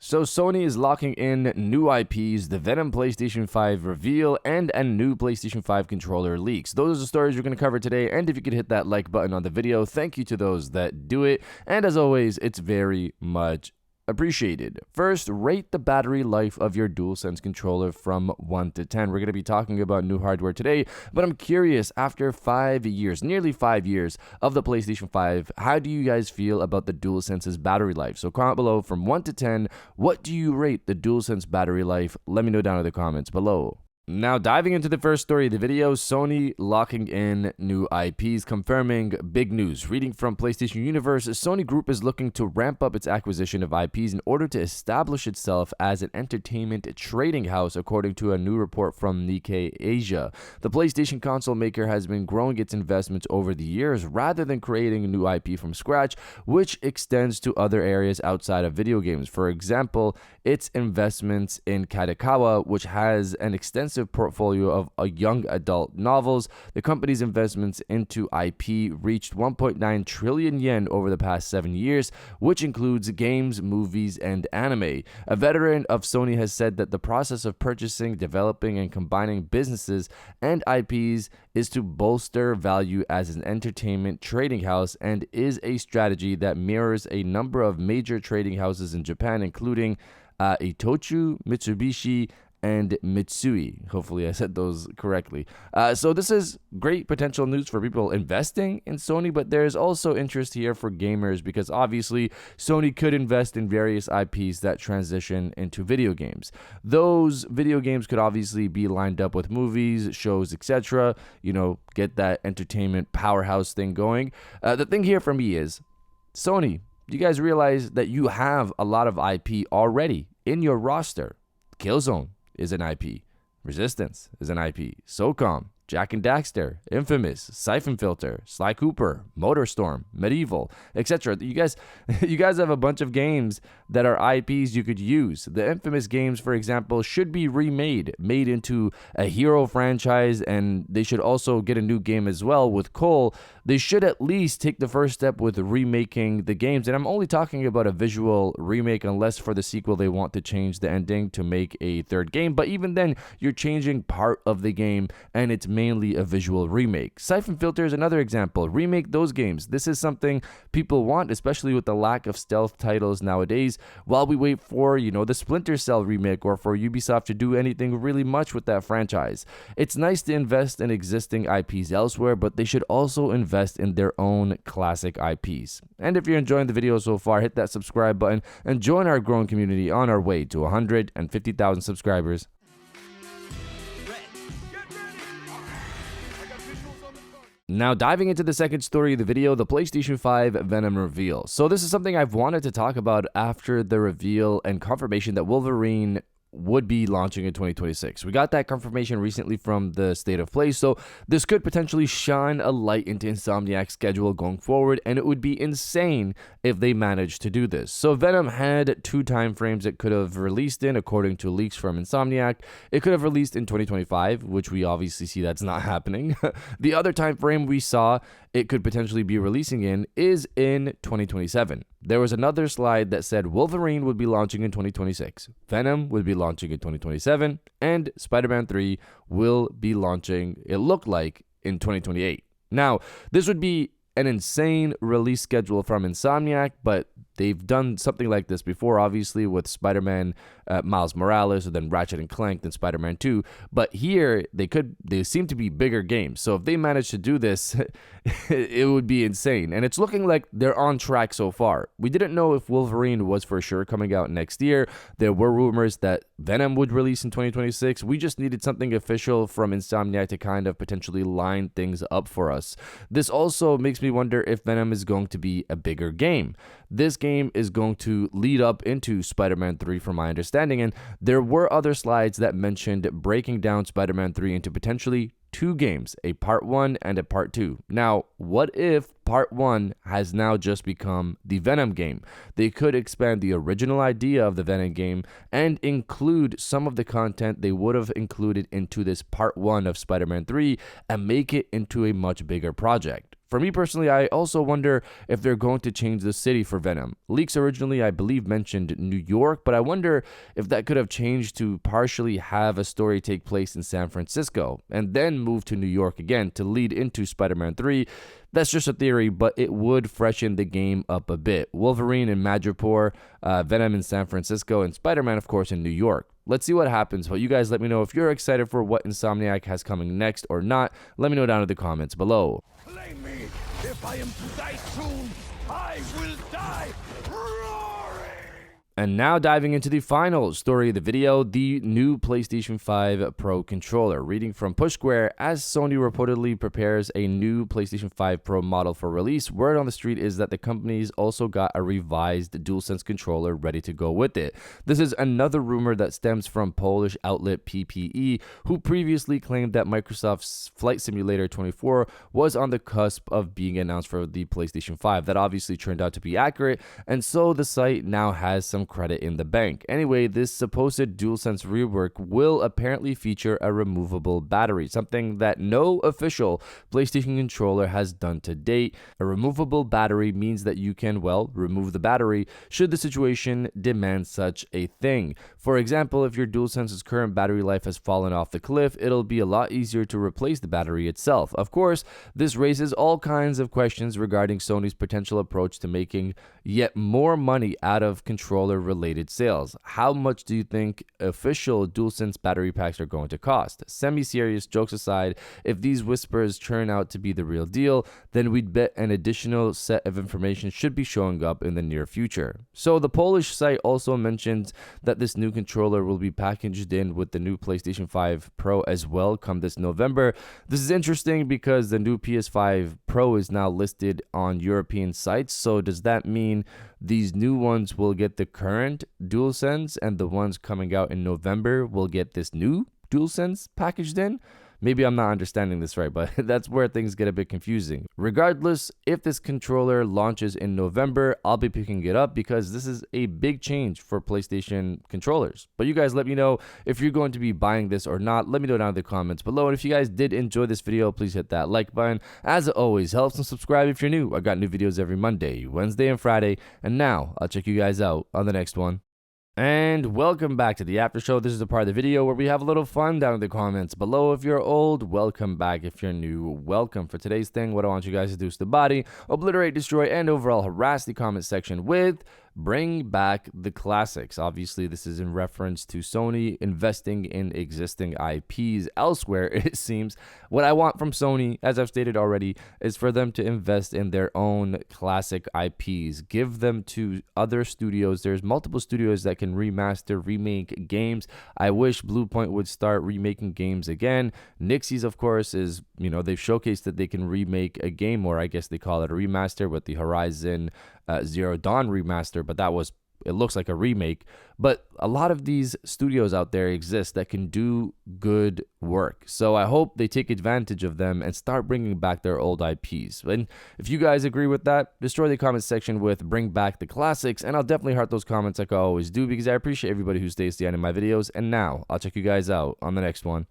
So Sony is locking in new IPs, the Venom PlayStation 5 reveal, and a new PlayStation 5 controller leaks. Those are the stories we're going to cover today, and if you could hit that like button on the video, thank you to those that do it, and as always, it's very much appreciated. First, rate the battery life of your Dualsense controller from 1 to 10. We're going to be talking about new hardware today, but I'm curious, after 5 years, nearly 5 years of the PlayStation 5, how do you guys feel about the Dualsense's battery life? So comment below from 1 to 10, what do you rate the Dualsense battery life? Let me know down in the comments below. Now, diving into the first story of the video, Sony locking in new IPs, confirming big news. Reading from PlayStation Universe, Sony Group is looking to ramp up its acquisition of IPs in order to establish itself as an entertainment trading house, according to a new report from Nikkei Asia. The PlayStation console maker has been growing its investments over the years rather than creating a new IP from scratch, which extends to other areas outside of video games. For example, its investments in Kadokawa, which has an extensive portfolio of young adult novels. The company's investments into IP reached 1.9 trillion yen over the past 7 years, which includes games, movies, and anime. A veteran of Sony has said that the process of purchasing, developing, and combining businesses and IPs is to bolster value as an entertainment trading house and is a strategy that mirrors a number of major trading houses in Japan, including Itochu, Mitsubishi, and Mitsui. Hopefully I said those correctly. So this is great potential news for people investing in Sony, but there's also interest here for gamers because obviously Sony could invest in various IPs that transition into video games. Those video games could obviously be lined up with movies, shows, etc. You know, get that entertainment powerhouse thing going. The thing here for me is, Sony, you guys realize that you have a lot of IP already in your roster. Killzone is an IP. Resistance is an IP. SOCOM, Jak and Daxter, Infamous, Siphon Filter, Sly Cooper, Motorstorm, Medieval, etc. You guys have a bunch of games that are IPs you could use. The Infamous games, for example, should be made into a hero franchise, and they should also get a new game as well with Cole. They should at least take the first step with remaking the games, and I'm only talking about a visual remake unless for the sequel they want to change the ending to make a third game, but even then, you're changing part of the game, and it's mainly a visual remake. Siphon Filter is another example. Remake those games. This is something people want, especially with the lack of stealth titles nowadays, while we wait for, the Splinter Cell remake or for Ubisoft to do anything really much with that franchise. It's nice to invest in existing IPs elsewhere, but they should also invest in their own classic IPs. And if you're enjoying the video so far, hit that subscribe button and join our growing community on our way to 150,000 subscribers. Now, diving into the second story of the video, the PlayStation 5 Venom reveal. So this is something I've wanted to talk about after the reveal and confirmation that Wolverine would be launching in 2026. We got that confirmation recently from the State of Play, so this could potentially shine a light into Insomniac's schedule going forward, and it would be insane if they managed to do this. So Venom had 2 time frames it could have released in, according to leaks from Insomniac. It could have released in 2025, which we obviously see that's not happening. The other time frame we saw it could potentially be releasing in is in 2027. There was another slide that said Wolverine would be launching in 2026, Venom would be launching in 2027, and Spider-Man 3 will be launching, it looked like, in 2028. Now, this would be an insane release schedule from Insomniac, but they've done something like this before, obviously, with Spider-Man Miles Morales, and then Ratchet and Clank, then Spider-Man 2. But here, they seem to be bigger games. So if they manage to do this, it would be insane. And it's looking like they're on track so far. We didn't know if Wolverine was for sure coming out next year. There were rumors that Venom would release in 2026. We just needed something official from Insomniac to kind of potentially line things up for us. This also makes me wonder if Venom is going to be a bigger game. This game is going to lead up into Spider-Man 3 from my understanding, and there were other slides that mentioned breaking down Spider-Man 3 into potentially 2 games, a part 1 and a part 2. Now, what if part 1 has now just become the Venom game? They could expand the original idea of the Venom game and include some of the content they would have included into this part 1 of Spider-Man 3 and make it into a much bigger project. For me personally, I also wonder if they're going to change the city for Venom. Leaks originally, I believe, mentioned New York, but I wonder if that could have changed to partially have a story take place in San Francisco and then move to New York again to lead into Spider-Man 3. That's just a theory, but it would freshen the game up a bit. Wolverine in Madripoor, Venom in San Francisco, and Spider-Man, of course, in New York. Let's see what happens, but you guys let me know if you're excited for what Insomniac has coming next or not. Let me know down in the comments below. Claim me! If I am to die soon, I will die roaring! And now diving into the final story of the video, the new PlayStation 5 Pro controller. Reading from Push Square, as Sony reportedly prepares a new PlayStation 5 Pro model for release, word on the street is that the company's also got a revised Dualsense controller ready to go with it. This is another rumor that stems from Polish outlet PPE, who previously claimed that Microsoft's Flight Simulator 24 was on the cusp of being announced for the PlayStation 5. That obviously turned out to be accurate, and so the site now has some credit in the bank. Anyway, this supposed DualSense rework will apparently feature a removable battery, something that no official PlayStation controller has done to date. A removable battery means that you can, well, remove the battery should the situation demand such a thing. For example, if your DualSense's current battery life has fallen off the cliff, it'll be a lot easier to replace the battery itself. Of course, this raises all kinds of questions regarding Sony's potential approach to making yet more money out of controller-related sales. How much do you think official DualSense battery packs are going to cost? Semi-serious jokes aside, if these whispers turn out to be the real deal, then we'd bet an additional set of information should be showing up in the near future. So the Polish site also mentioned that this new controller will be packaged in with the new PlayStation 5 Pro as well come this November. This is interesting because the new PS5 Pro is now listed on European sites, so does that mean these new ones will get the current DualSense and the ones coming out in November will get this new DualSense packaged in? Maybe I'm not understanding this right, but that's where things get a bit confusing. Regardless, if this controller launches in November, I'll be picking it up because this is a big change for PlayStation controllers. But you guys let me know if you're going to be buying this or not. Let me know down in the comments below. And if you guys did enjoy this video, please hit that like button. As it always helps, and subscribe if you're new. I got new videos every Monday, Wednesday, and Friday. And now I'll check you guys out on the next one. And welcome back to the after show. This is the part of the video where we have a little fun down in the comments below. If you're old, welcome back. If you're new, welcome. For today's thing, what I want you guys to do is to body, obliterate, destroy, and overall harass the comment section with bring back the classics. Obviously, this is in reference to Sony investing in existing IPs elsewhere, it seems. What I want from Sony, as I've stated already, is for them to invest in their own classic IPs. Give them to other studios. There's multiple studios that can remaster, remake games. I wish Bluepoint would start remaking games again. Nixie's, of course, is, they've showcased that they can remake a game, or I guess they call it a remaster with the Horizon Zero Dawn remaster, but it looks like a remake. But a lot of these studios out there exist that can do good work. So I hope they take advantage of them and start bringing back their old IPs. And if you guys agree with that, destroy the comment section with bring back the classics. And I'll definitely heart those comments like I always do because I appreciate everybody who stays to the end of my videos. And now I'll check you guys out on the next one.